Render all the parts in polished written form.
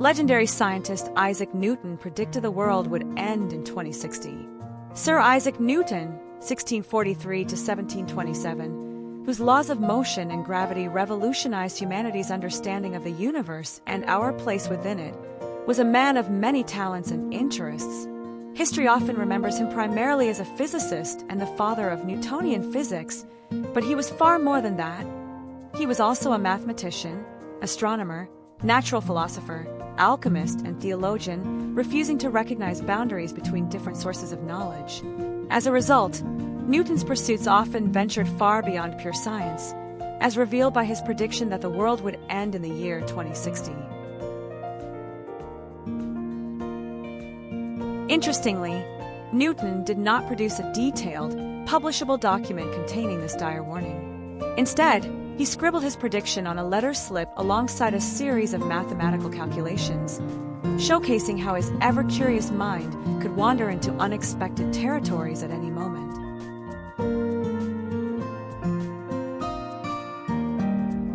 Legendary scientist Isaac Newton predicted the world would end in 2060. Sir Isaac Newton, 1643 to 1727, whose laws of motion and gravity revolutionized humanity's understanding of the universe and our place within it, was a man of many talents and interests. History often remembers him primarily as a physicist and the father of Newtonian physics, but he was far more than that. He was also a mathematician, astronomer, natural philosopher, alchemist, and theologian, refusing to recognize boundaries between different sources of knowledge. As a result, Newton's pursuits often ventured far beyond pure science, as revealed by his prediction that the world would end in the year 2060. Interestingly, Newton did not produce a detailed, publishable document containing this dire warning. Instead, he scribbled his prediction on a letter slip alongside a series of mathematical calculations, showcasing how his ever-curious mind could wander into unexpected territories at any moment.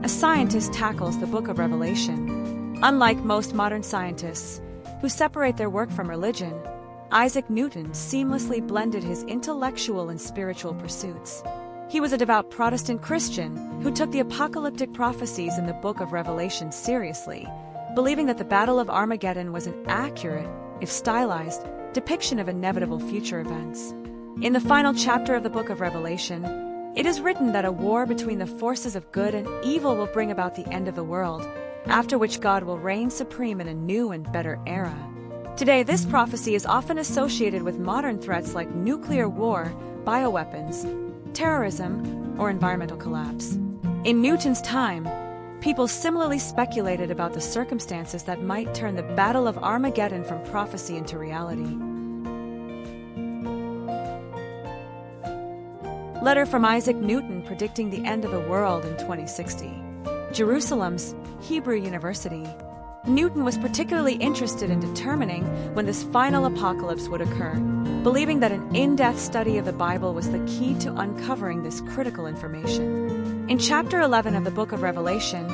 A scientist tackles the Book of Revelation. Unlike most modern scientists, who separate their work from religion, Isaac Newton seamlessly blended his intellectual and spiritual pursuits. He was a devout Protestant Christian who took the apocalyptic prophecies in the Book of Revelation seriously, believing that the Battle of Armageddon was an accurate, if stylized, depiction of inevitable future events. In the final chapter of the Book of Revelation, it is written that a war between the forces of good and evil will bring about the end of the world, after which God will reign supreme in a new and better era. Today, this prophecy is often associated with modern threats like nuclear war, bioweapons, terrorism, or environmental collapse. In Newton's time, people similarly speculated about the circumstances that might turn the Battle of Armageddon from prophecy into reality. Letter from Isaac Newton predicting the end of the world in 2060. Jerusalem's Hebrew University. Newton was particularly interested in determining when this final apocalypse would occur, believing that an in-depth study of the Bible was the key to uncovering this critical information. In chapter 11 of the Book of Revelation,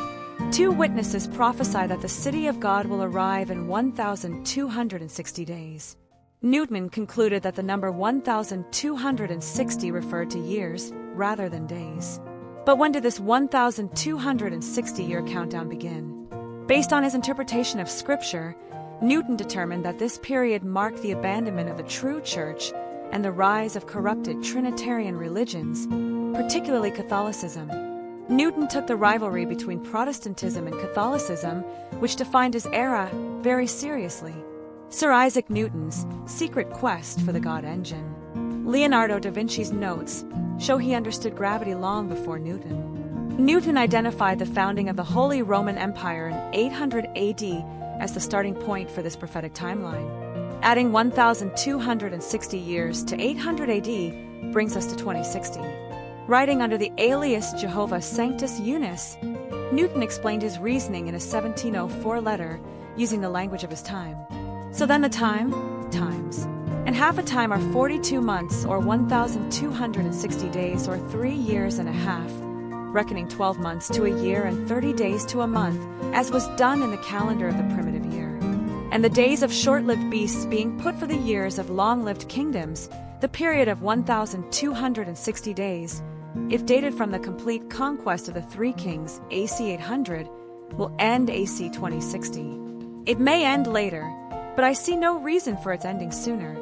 two witnesses prophesy that the city of God will arrive in 1,260 days. Newton concluded that the number 1,260 referred to years rather than days. But when did this 1,260-year countdown begin? Based on his interpretation of Scripture, Newton determined that this period marked the abandonment of the true church and the rise of corrupted Trinitarian religions, particularly Catholicism. Newton took the rivalry between Protestantism and Catholicism, which defined his era, very seriously. Sir Isaac Newton's secret quest for the God engine. Leonardo da Vinci's notes show he understood gravity long before Newton. Newton identified the founding of the Holy Roman Empire in 800 AD as the starting point for this prophetic timeline. Adding 1,260 years to 800 AD brings us to 2060. Writing under the alias Jehovah Sanctus Unus, Newton explained his reasoning in a 1704 letter using the language of his time. So then the times. And half a time are 42 months or 1,260 days or 3 years and a half, reckoning 12 months to a year and 30 days to a month, as was done in the calendar of the primitive year. And the days of short-lived beasts being put for the years of long-lived kingdoms, the period of 1,260 days, if dated from the complete conquest of the three kings, AC 800, will end AC 2060. It may end later, but I see no reason for its ending sooner.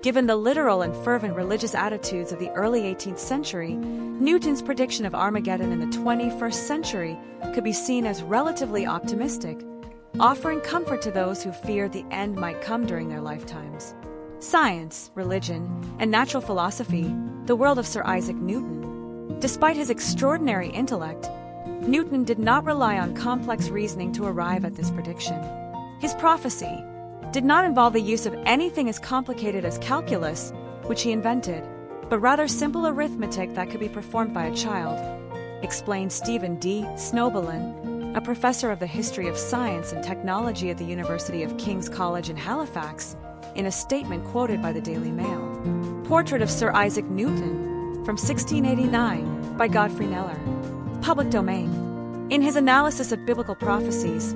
Given the literal and fervent religious attitudes of the early 18th century, Newton's prediction of Armageddon in the 21st century could be seen as relatively optimistic, offering comfort to those who feared the end might come during their lifetimes. Science, religion, and natural philosophy, the world of Sir Isaac Newton. Despite his extraordinary intellect, Newton did not rely on complex reasoning to arrive at this prediction. His prophecy did not involve the use of anything as complicated as calculus, which he invented, but rather simple arithmetic that could be performed by a child, explained Stephen D. Snowballen, a professor of the history of science and technology at the University of King's College in Halifax, in a statement quoted by the Daily Mail. Portrait of Sir Isaac Newton, from 1689, by Godfrey Kneller. Public domain. In his analysis of biblical prophecies,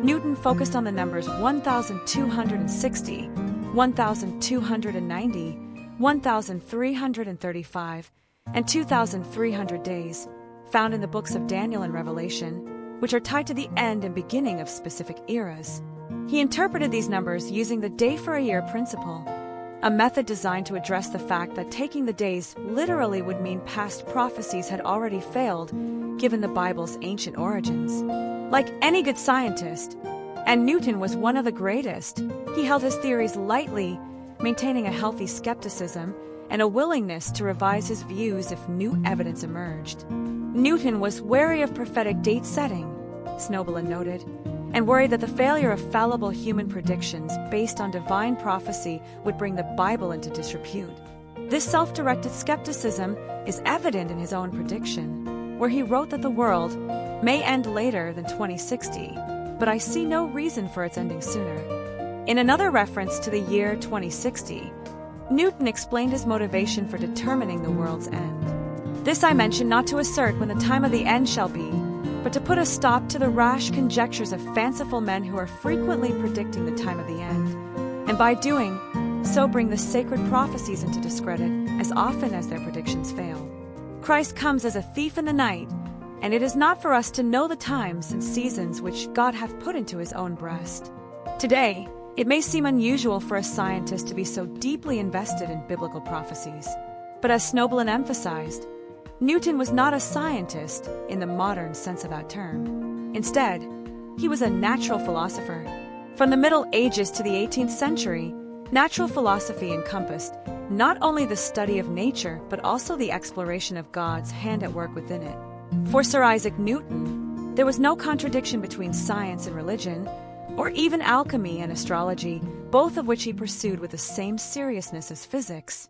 Newton focused on the numbers 1,260, 1,290, 1,335, and 2,300 days, found in the books of Daniel and Revelation, which are tied to the end and beginning of specific eras. He interpreted these numbers using the day-for-a-year principle, a method designed to address the fact that taking the days literally would mean past prophecies had already failed, given the Bible's ancient origins. Like any good scientist, and Newton was one of the greatest, he held his theories lightly, maintaining a healthy skepticism and a willingness to revise his views if new evidence emerged. Newton was wary of prophetic date-setting, Snoblin noted, and worried that the failure of fallible human predictions based on divine prophecy would bring the Bible into disrepute. This self-directed skepticism is evident in his own prediction, where he wrote that the world may end later than 2060, but I see no reason for its ending sooner. In another reference to the year 2060, Newton explained his motivation for determining the world's end. This I mention not to assert when the time of the end shall be, but to put a stop to the rash conjectures of fanciful men who are frequently predicting the time of the end, and by doing so bring the sacred prophecies into discredit as often as their predictions fail. Christ comes as a thief in the night, and it is not for us to know the times and seasons which God hath put into his own breast. Today, it may seem unusual for a scientist to be so deeply invested in biblical prophecies, but as Snoblin emphasized, Newton was not a scientist in the modern sense of that term. Instead, he was a natural philosopher. From the Middle Ages to the 18th century, natural philosophy encompassed not only the study of nature, but also the exploration of God's hand at work within it. For Sir Isaac Newton, there was no contradiction between science and religion, or even alchemy and astrology, both of which he pursued with the same seriousness as physics.